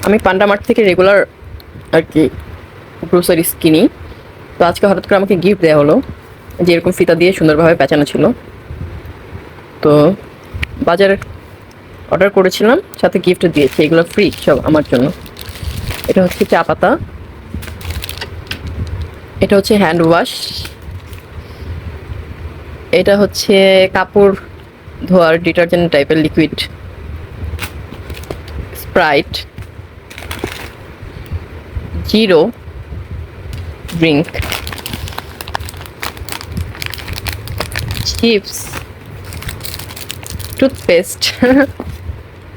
আমি পান্ডা মার্ট থেকে রেগুলার আর কি গ্রোসারিস কিনি। তো আজকে হঠাৎ করে আমাকে গিফট দেওয়া হলো, যে এরকম ফিতা দিয়ে সুন্দরভাবে পেঁচানো ছিল। তো বাজারে অর্ডার করেছিলাম, সাথে গিফট দিয়েছে। এগুলো ফ্রি সব আমার জন্য। এটা হচ্ছে চা পাতা, এটা হচ্ছে হ্যান্ড ওয়াশ, এটা হচ্ছে কাপড় ধোয়ার ডিটারজেন্ট টাইপের liquid, Sprite, zero drink, chips, toothpaste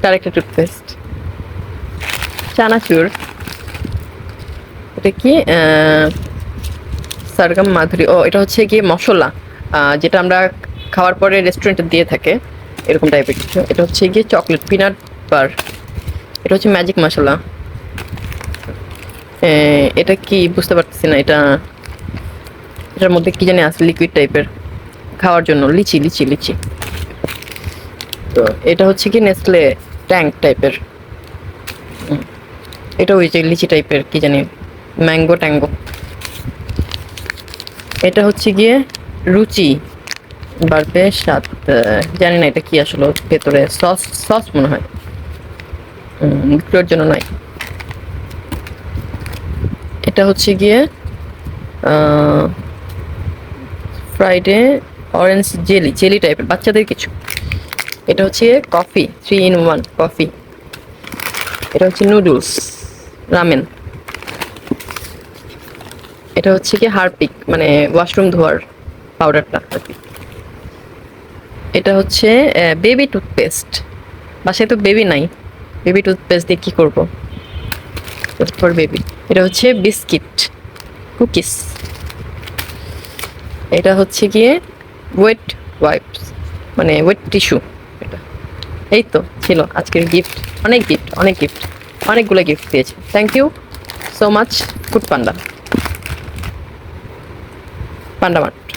তার একটা টুথপেস্ট, চানাচুর, এটা কি সারগাম মাধুরী, ও এটা হচ্ছে কি মশলা, যেটা আমরা খাওয়ার পরে রেস্টুরেন্টে দিয়ে থাকে এরকম টাইপের কিছু। এটা হচ্ছে গিয়ে চকলেট পিনাট বার, এটা হচ্ছে ম্যাজিক মশলা। এটা কি বুঝতে পারতেছি না, এটার মধ্যে কি জানি আছে লিকুইড টাইপের খাওয়ার জন্য। লিচি লিচি লিচি। তো এটা হচ্ছে কি নেসলে ট্যাঙ্ক টাইপের, এটা ওই যে লিচি টাইপের কি জানি, ম্যাঙ্গো ট্যাঙ্গো। এটা হচ্ছে গিয়ে রুচি বাড়বে স্বাদ, জানি না এটা কি আসলে, ভেতরে সস সস মনে হয়, বিক্রির জন্য নয়। এটা হচ্ছে গিয়ে ফ্রাইডে অরেঞ্জ জেলি, জেলি টাইপের বাচ্চাদের কিছু। এটা হচ্ছে কফি, 3 in 1 কফি। এটা হচ্ছে নুডলস, রামেন। এটা হচ্ছে কি হারপিক, মানে ওয়াশরুম ধোয়ার পাউডারটা আর কি। এটা হচ্ছে বেবি টুথপেস্ট, বাসায় তো বেবি নাই, বেবি টুথপেস্ট দিয়ে কী করবো ফর বেবি। এটা হচ্ছে বিস্কিট, কুকিস। এটা হচ্ছে গিয়ে ওয়েট ওয়াইপস, মানে ওয়েট টিস্যু। এটা এই তো ছিল আজকের গিফট। অনেক গিফট, অনেক গিফট, অনেকগুলো গিফট দিয়েছে। Thank you so much Foodpanda, panda mart.